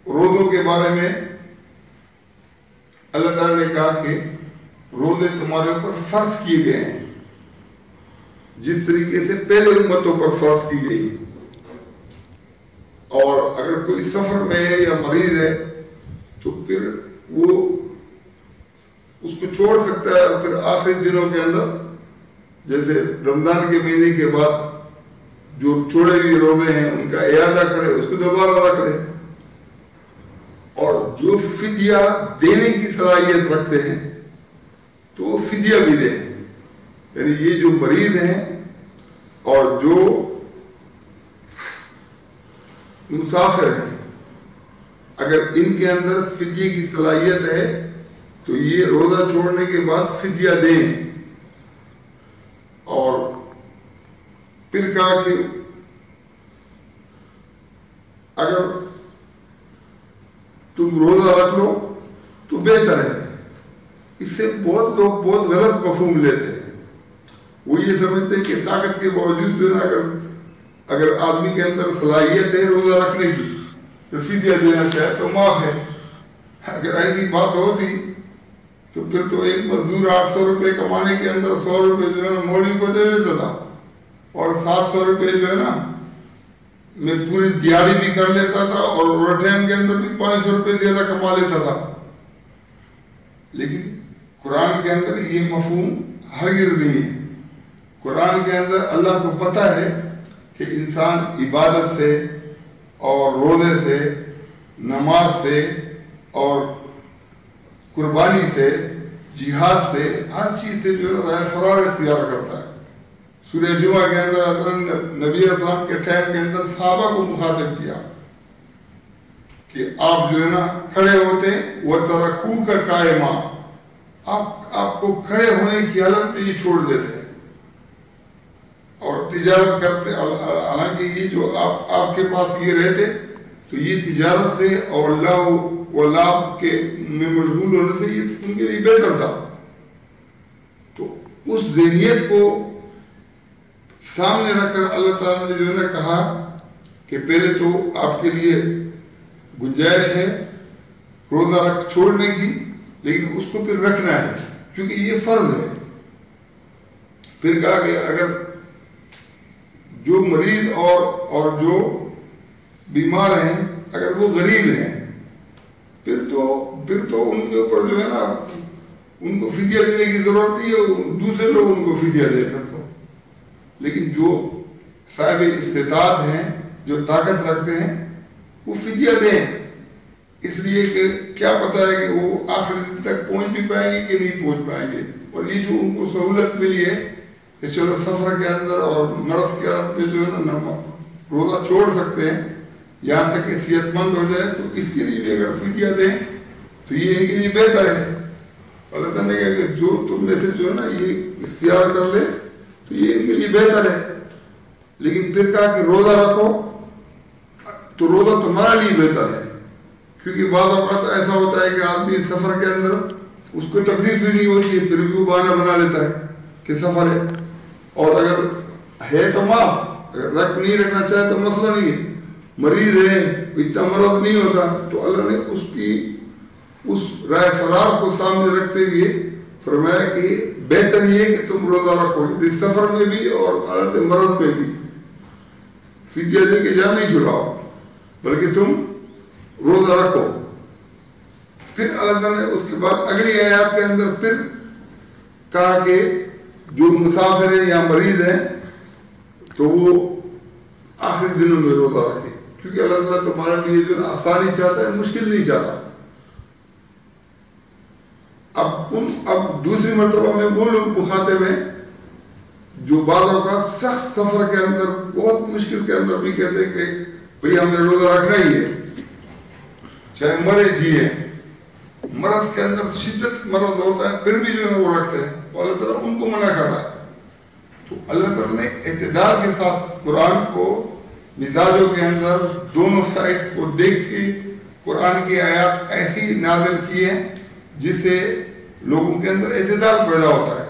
روزوں کے بارے میں اللہ تعالیٰ نے کہا کہ روزے تمہارے اوپر فرض کیے گئے ہیں جس طریقے سے پہلے امتوں پر فرض کی گئی. اور اگر کوئی سفر میں ہے یا مریض ہے تو پھر وہ اس کو چھوڑ سکتا ہے اور پھر آخری دنوں کے اندر جیسے رمضان کے مہینے کے بعد جو چھوڑے ہوئے روزے ہیں ان کا اعادہ کرے، اس کو دوبارہ رکھ لے. اور جو فدیہ دینے کی صلاحیت رکھتے ہیں تو وہ فدیہ بھی دیں. یعنی یہ جو مریض ہیں اور جو مسافر ہیں، اگر ان کے اندر فدیے کی صلاحیت ہے تو یہ روزہ چھوڑنے کے بعد فدیہ دیں. اور پھر کہا کہ اگر تم روزہ رکھ لو تو بہتر ہے. اس سے بہت لوگ بہت غلط مفہوم لیتے ہیں. وہ یہ سمجھتے ہیں کہ طاقت کے باوجود جو ہے اگر آدمی کے اندر صلاحیت ہے روزہ رکھنے کی تو فدیہ دینا چاہے تو معاف ہے. اگر ایسی بات ہوتی تو پھر تو ایک مزدور 800 روپے کمانے کے اندر 100 روپے جو ہے نا مولوی کو دے دیتا تھا اور 700 روپے جو ہے نا میں پوری دیہڑی بھی کر لیتا تھا اور اوور ٹائم کے اندر بھی 500 روپے زیادہ کما لیتا تھا. لیکن قرآن کے اندر یہ مفہوم ہرگز نہیں ہے. قرآن کے اندر اللہ کو پتہ ہے کہ انسان عبادت سے اور روزے سے، نماز سے اور قربانی سے، جہاد سے، ہر چیز سے جو ہے راہ فرار اختیار کرتا ہے. سورہ جمعہ کے اندر حضرت نبی علیہ السلام کے ٹائم کے اندر صحابہ کو مخاطب کیا کہ آپ جو ہے نا کھڑے ہوتے وَتَرَكُوكَ قَائِمًا، آپ کو کھڑے ہونے کی حالت میں یہ چھوڑ دیتے ہیں اور تجارت کرتے. حالانکہ یہ جو آپ کے پاس یہ رہتے تو یہ تجارت سے اور لو و لاب کے میں مشغول ہونے سے یہ ان کے لیے بہتر تھا. تو اس ذہنیت کو سامنے رکھ کر اللہ تعالیٰ نے جو ہے نا کہا کہ پہلے تو آپ کے لیے گنجائش ہے روزہ چھوڑنے کی، لیکن اس کو پھر رکھنا ہے کیونکہ یہ فرض ہے. پھر کہا کہ اگر جو مریض اور جو بیمار ہیں اگر وہ غریب ہیں پھر تو ان کے اوپر جو ہے نا ان کو فدیہ دینے کی ضرورت نہیں ہے، دوسرے لوگ ان کو فدیہ دے کر. لیکن جو صاحب استطاعت ہیں، جو طاقت رکھتے ہیں، وہ فدیہ دیں. اس لیے کہ کیا پتہ ہے کہ وہ آخر دن تک پہنچ بھی پائیں گے کہ نہیں پہنچ پائیں گے. اور یہ جو ان کو سہولت ملی ہے کہ چلو سفر کے اندر اور مرض کے حالت میں جو ہے نا روزہ چھوڑ سکتے ہیں یہاں تک کہ صحت مند ہو جائے، تو اس کے لیے بھی اگر فدیہ دیں تو یہ ان کے لیے بہتر ہے. اللہ تعالیٰ نے کہا کہ جو تم میں سے جو ہے نا یہ اختیار کر لے تو یہ ان کے لیے بہتر ہے. لیکن پھر کہا کہ روزہ رکھو تو روزہ تمہارے لیے بہتر ہے، کیونکہ بعض اوقات ایسا ہوتا ہے کہ آدمی سفر کے اندر اس کو تکلیف بھی نہیں ہوتی ہے، پھر بھی وہ بہانہ بنا لیتا ہے کہ سفر ہے. اور اگر ہے تو معاف، اگر نہیں رکھنا چاہے تو مسئلہ نہیں ہے. مریض ہے، اتنا مرض نہیں ہوتا، تو اللہ نے اس رائے فرار کو سامنے رکھتے ہوئے فرمایا کہ بہتر یہ کہ تم روزہ رکھو سفر میں بھی اور حالت مرض میں بھی. فدیہ دے کے جان نہیں چھڑاؤ بلکہ تم روزہ رکھو. پھر اللہ تعالیٰ نے اس کے بعد اگلی آیات کے اندر پھر کہا کہ جو مسافر ہیں یا مریض ہیں تو وہ آخری دنوں میں روزہ رکھے، کیونکہ اللہ تعالیٰ تمہارے لیے جو آسانی چاہتا ہے، مشکل نہیں چاہتا. اب دوسری مرتبہ میں وہ لوگ مخاطب ہیں جو بعض اوقات سخت سفر کے اندر بہت مشکل کے اندر بھی کہتے ہیں کہ بھئی ہم نے روزہ رکھنا ہی ہے، چاہے مرے جیے. مرض کے اندر شدت مرض ہوتا ہے پھر بھی جو ہے وہ رکھتے ہیں، تو اللہ تعالیٰ ان کو منع کر رہا ہے. تو اللہ تعالیٰ نے اعتدال کے ساتھ قرآن کو مزاجوں کے اندر دونوں سائڈ کو دیکھ کے قرآن کی آیات ایسی نازل کی ہیں جس سے لوگوں کے اندر اعتدال پیدا ہوتا ہے.